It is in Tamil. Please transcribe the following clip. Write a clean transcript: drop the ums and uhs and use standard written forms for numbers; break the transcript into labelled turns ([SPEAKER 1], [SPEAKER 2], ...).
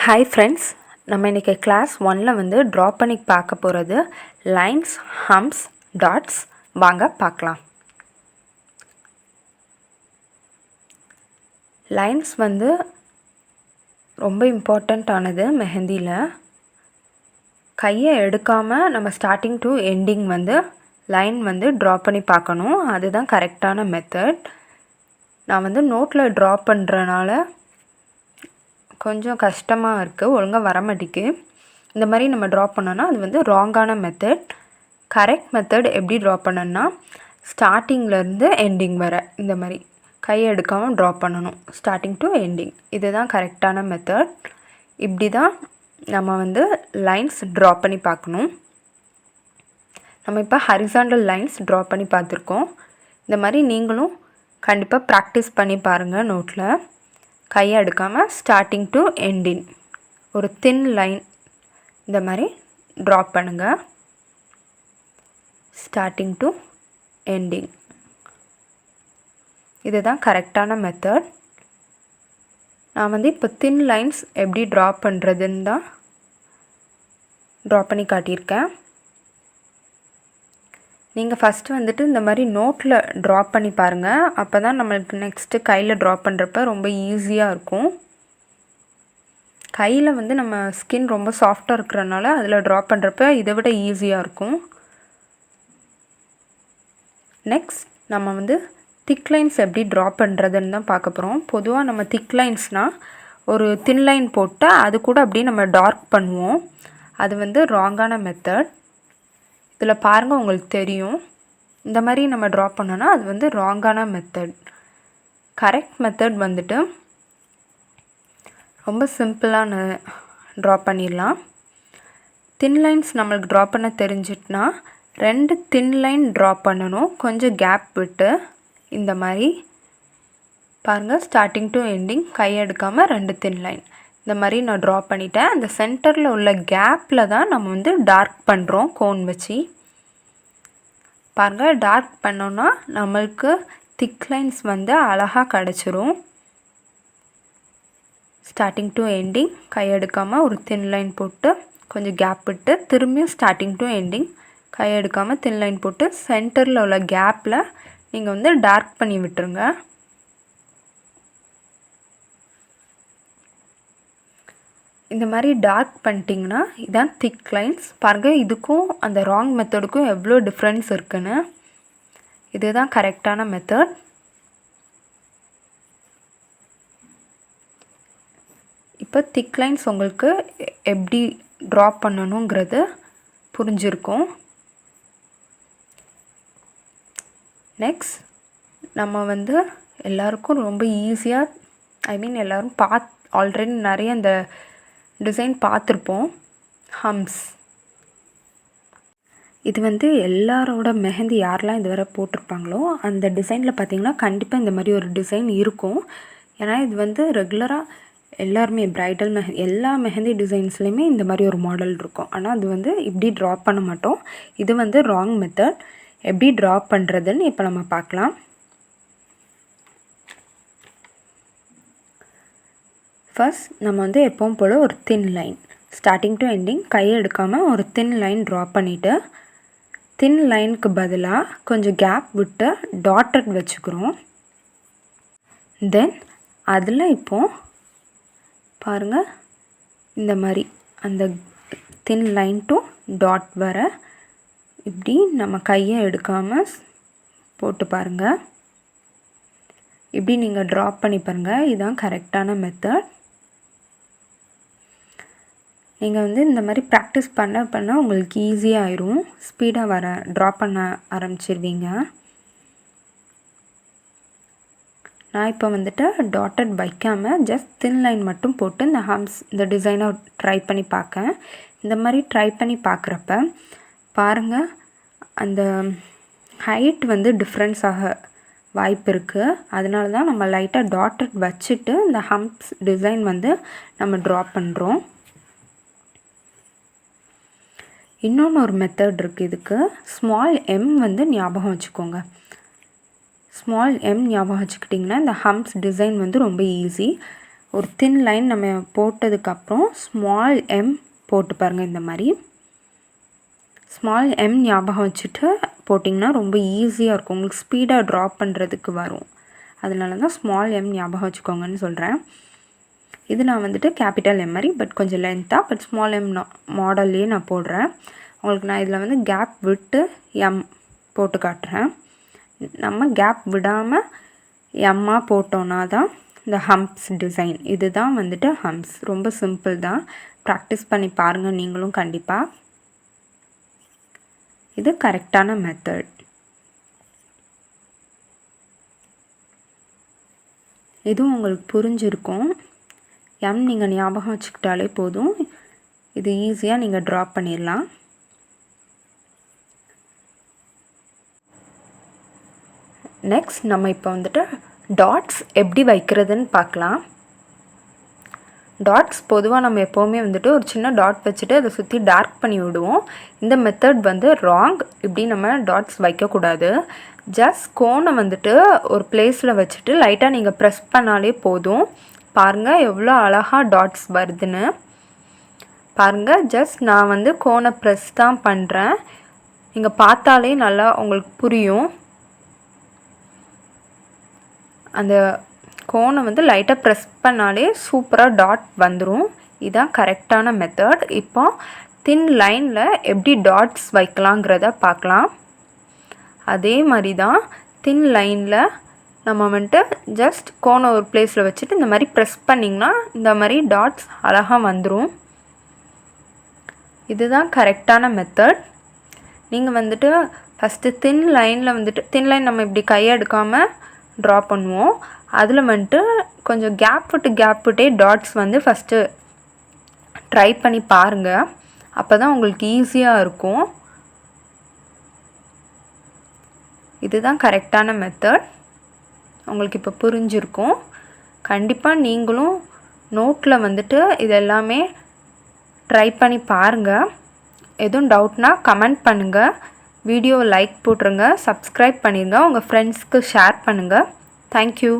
[SPEAKER 1] ஹாய் ஃப்ரெண்ட்ஸ், நம்ம இன்றைக்கி கிளாஸ் 1ல் வந்து ட்ரா பண்ணி பார்க்க போகிறது லைன்ஸ், ஹம்ப்ஸ், டாட்ஸ். வாங்க பார்க்கலாம். லைன்ஸ் வந்து ரொம்ப இம்பார்ட்டண்ட்டானது மெஹந்தியில். கையை எடுக்காமல் நம்ம ஸ்டார்டிங் டு எண்டிங் வந்து லைன் வந்து ட்ரா பண்ணி பார்க்கணும். அதுதான் கரெக்டான மெத்தட். நான் வந்து நோட்டில் ட்ரா பண்ணுறனால கொஞ்சம் கஷ்டமாக இருக்குது, ஒழுங்காக வர மாட்டேங்குது. இந்த மாதிரி நம்ம ட்ரா பண்ணோன்னா அது வந்து ராங்கான மெத்தட். கரெக்ட் மெத்தட் எப்படி ட்ரா பண்ணணுன்னா ஸ்டார்டிங்லேருந்து எண்டிங் வர இந்த மாதிரி கையை எடுக்காமல் ட்ரா பண்ணணும், ஸ்டார்டிங் டு எண்டிங். இதுதான் கரெக்டான மெத்தட். இப்படி தான் நம்ம வந்து லைன்ஸ் ட்ரா பண்ணி பார்க்கணும். நம்ம இப்போ ஹரிசாண்டல் லைன்ஸ் ட்ரா பண்ணி பார்த்துருக்கோம். இந்த மாதிரி நீங்களும் கண்டிப்பாக ப்ராக்டிஸ் பண்ணி பாருங்கள். நோட்டில் கையை எடுக்காமல் ஸ்டார்டிங் டு எண்டிங் ஒரு தின் லைன் இந்த மாதிரி ட்ரா பண்ணுங்கள். ஸ்டார்டிங் டு எண்டிங் இதுதான் கரெக்டான மெத்தட். நான் வந்து இப்போ தின் லைன்ஸ் எப்படி ட்ரா பண்ணுறதுன்னு தான் ட்ரா பண்ணி காட்டியிருக்கேன். நீங்கள் ஃபஸ்ட்டு வந்துட்டு இந்த மாதிரி நோட்டில் ட்ரா பண்ணி பாருங்கள். அப்போ தான் நம்மளுக்கு நெக்ஸ்ட்டு கையில் ட்ரா பண்ணுறப்ப ரொம்ப ஈஸியாக இருக்கும். கையில் வந்து நம்ம ஸ்கின் ரொம்ப சாஃப்டாக இருக்கிறனால அதில் ட்ரா பண்ணுறப்ப இதை விட ஈஸியாக இருக்கும். நெக்ஸ்ட் நம்ம வந்து திக் லைன்ஸ் எப்படி ட்ரா பண்ணுறதுன்னு தான் பார்க்க போகிறோம். பொதுவாக நம்ம திக் லைன்ஸ்னால் ஒரு தின் லைன் போட்டு அது கூட அப்படியே நம்ம டார்க் பண்ணுவோம். அது வந்து ராங்கான மெத்தட். இதில் பாருங்கள், உங்களுக்கு தெரியும். இந்த மாதிரி நம்ம ட்ரா பண்ணோன்னா அது வந்து ராங்கான மெத்தட். கரெக்ட் மெத்தட் வந்துட்டு ரொம்ப சிம்பிளான ட்ரா பண்ணிடலாம். தின் லைன்ஸ் நம்மளுக்கு ட்ரா பண்ண தெரிஞ்சிட்டுனா 2 தின் லைன் ட்ரா பண்ணணும், கொஞ்சம் கேப் விட்டு. இந்த மாதிரி பாருங்கள், ஸ்டார்டிங் டு எண்டிங் கையை எடுக்காமல் 2 தின் லைன் இந்த மாதிரி நான் ட்ரா பண்ணிட்டேன். அந்த சென்டரில் உள்ள கேப்பில் தான் நம்ம வந்து டார்க் பண்ணுறோம் கோன் வச்சு. பாருங்கள், டார்க் பண்ணோன்னா நம்மளுக்கு திக் லைன்ஸ் வந்து அழகாக கிடச்சிரும். ஸ்டார்டிங் டு எண்டிங் கை எடுக்காமல் ஒரு தின் லைன் போட்டு கொஞ்சம் கேப் விட்டு, திரும்பியும் ஸ்டார்டிங் டு எண்டிங் கை எடுக்காமல் தின் லைன் போட்டு சென்டரில் உள்ள கேப்பில் நீங்கள் வந்து டார்க் பண்ணி விட்டுருங்க. இந்த மாதிரி டார்க் பண்ணிட்டிங்கன்னா இதான் திக் லைன்ஸ். பாருங்கள், இதுக்கும் அந்த ராங் மெத்தடுக்கும் எவ்வளோ டிஃப்ரென்ஸ் இருக்குன்னு. இதுதான் கரெக்டான மெத்தட். இப்போ திக் லைன்ஸ் உங்களுக்கு எப்படி ட்ரா பண்ணணுங்கிறது புரிஞ்சிருக்கும். நெக்ஸ்ட் நம்ம வந்து எல்லாருக்கும் ரொம்ப ஈஸியாக எல்லோரும் ஆல்ரெடி நிறைய இந்த டிசைன் பார்த்துருப்போம். ஹம்ப்ஸ் இது வந்து எல்லாரோட மெஹந்தி யாரெல்லாம் இதுவரை போட்டிருப்பாங்களோ அந்த டிசைனில் பார்த்திங்கன்னா கண்டிப்பாக இந்த மாதிரி ஒரு டிசைன் இருக்கும். ஏன்னா இது வந்து ரெகுலராக எல்லாருமே ப்ரைடல் எல்லா மெஹந்தி டிசைன்ஸ்லேயுமே இந்த மாதிரி ஒரு மாடல் இருக்கும். ஆனால் அது வந்து இப்படி ட்ரா பண்ண மாட்டோம். இது வந்து ராங் மெத்தட். எப்படி ட்ரா பண்ணுறதுன்னு இப்போ நம்ம பார்க்கலாம். ஃபர்ஸ்ட் நம்ம வந்து எப்பவும் போல் ஒரு thin line starting to ending கையை எடுக்காமல் ஒரு தின் லைன் ட்ரா பண்ணிவிட்டு, தின் லைனுக்கு பதிலாக கொஞ்சம் கேப் விட்டு டாட்டட் வச்சுக்கிறோம். தென் அதில் இப்போது பாருங்கள், இந்த மாதிரி அந்த தின் லைன் டு டாட் வர இப்படி நம்ம கையை எடுக்காமல் போட்டு பாருங்கள். இப்படி நீங்கள் ட்ரா பண்ணி பாருங்கள். இதுதான் கரெக்டான மெத்தட். நீங்கள் வந்து இந்த மாதிரி ப்ராக்டிஸ் பண்ண உங்களுக்கு ஈஸியாக ஆயிரும். ஸ்பீடாக ட்ரா பண்ண ஆரம்பிச்சிருவீங்க. நான் இப்போ வந்துட்டு டாட்டட் வைக்காமல் ஜஸ்ட் தின் லைன் மட்டும் போட்டு இந்த ஹம்ப்ஸ் இந்த டிசைனை ட்ரை பண்ணி பார்க்கேன். இந்த மாதிரி ட்ரை பண்ணி பார்க்குறப்ப பாருங்கள், அந்த ஹைட் வந்து டிஃப்ரென்ஸ் ஆக வாய்ப்பு இருக்குது. அதனால தான் நம்ம லைட்டாக டாட்டட் வச்சுட்டு இந்த ஹம்ப்ஸ் டிசைன் வந்து நம்ம ட்ரா பண்ணுறோம். இன்னொன்று ஒரு மெத்தட் இருக்குது இதுக்கு. ஸ்மால் எம் வந்து ஞாபகம் வச்சுக்கோங்க. ஸ்மால் எம் ஞாபகம் வச்சுக்கிட்டிங்கன்னா இந்த ஹம்ப்ஸ் டிசைன் வந்து ரொம்ப ஈஸி. ஒரு தின் லைன் நம்ம போட்டதுக்கப்புறம் ஸ்மால் எம் போட்டு பாருங்கள். இந்த மாதிரி ஸ்மால் எம் ஞாபகம் வச்சுட்டு போட்டிங்கன்னா ரொம்ப ஈஸியாக இருக்கும், உங்களுக்கு ஸ்பீடாக ட்ரா பண்ணுறதுக்கு வரும். அதனால தான் ஸ்மால் எம் ஞாபகம் வச்சுக்கோங்கன்னு சொல்கிறேன். இது நான் வந்துட்டு கேபிட்டல் எம் மாதிரி பட் கொஞ்சம் லென்த்தாக, பட் ஸ்மால் எம் மாடல்லையே நான் போடுறேன். உங்களுக்கு நான் இதில் வந்து கேப் விட்டு எம் போட்டு காட்டுறேன். நம்ம கேப் விடாமல் எம்மாக போட்டோன்னா தான் இந்த ஹம்ப்ஸ் டிசைன். இது தான் வந்துட்டு ஹம்ப்ஸ். ரொம்ப சிம்பிள் தான், ப்ராக்டிஸ் பண்ணி பாருங்கள் நீங்களும் கண்டிப்பாக. இது கரெக்டான மெத்தட். இதுவும் உங்களுக்கு புரிஞ்சிருக்கும். எம் நீங்கள் ஞாபகம் வச்சுக்கிட்டாலே போதும், இது ஈஸியாக நீங்கள் ட்ரா பண்ணிடலாம். நெக்ஸ்ட் நம்ம இப்போ வந்துட்டு டாட்ஸ் எப்படி வைக்கிறதுன்னு பார்க்கலாம். டாட்ஸ் பொதுவாக நம்ம எப்போவுமே வந்துட்டு ஒரு சின்ன டாட் வச்சுட்டு அதை சுற்றி டார்க் பண்ணி விடுவோம். இந்த மெத்தட் வந்து ராங். இப்படி நம்ம டாட்ஸ் வைக்கக்கூடாது. ஜஸ்ட் கோனை வந்துட்டு ஒரு பிளேஸில் வச்சுட்டு லைட்டாக நீங்கள் ப்ரெஸ் பண்ணாலே போதும். பாருங்கள் எவ்வளோ அழகாக டாட்ஸ் வருதுன்னு பாருங்கள். ஜஸ்ட் நான் வந்து கோனை ப்ரெஸ் தான் பண்ணுறேன். நீங்கள் பார்த்தாலே நல்லா உங்களுக்கு புரியும். அந்த கோனை வந்து லைட்டாக ப்ரெஸ் பண்ணாலே சூப்பராக டாட் வந்துடும். இதுதான் கரெக்டான மெத்தட். இப்போ தின் லைனில் எப்படி டாட்ஸ் வைக்கலாங்கிறத பார்க்கலாம். அதே மாதிரி தான் தின் லைனில் நம்ம வந்துட்டு ஜஸ்ட் கோனை ஒரு பிளேஸில் வச்சுட்டு இந்த மாதிரி ப்ரெஸ் பண்ணிங்கன்னா இந்த மாதிரி டாட்ஸ் அழகாக வந்துடும். இதுதான் கரெக்டான மெத்தட். நீங்கள் வந்துட்டு ஃபஸ்ட்டு தின் லைனில் வந்துட்டு தின் லைன் நம்ம இப்படி கையை எடுக்காமல் ட்ரா பண்ணுவோம். அதில் வந்துட்டு கொஞ்சம் கேப் விட்டே டாட்ஸ் வந்து ஃபஸ்ட்டு ட்ரை பண்ணி பாருங்கள். அப்போ தான் உங்களுக்கு ஈஸியாக இருக்கும். இதுதான் கரெக்டான மெத்தட். உங்களுக்கு இப்போ புரிஞ்சிருக்கும். கண்டிப்பாக நீங்களும் நோட்டில் வந்துட்டு இதெல்லாமே ட்ரை பண்ணி பாருங்கள். எதுவும் டவுட்னால் கமெண்ட் பண்ணுங்கள். வீடியோவை லைக் போட்டுருங்க, சப்ஸ்கிரைப் பண்ணிடுங்க, உங்கள் ஃப்ரெண்ட்ஸ்க்கு ஷேர் பண்ணுங்கள். தேங்க்யூ.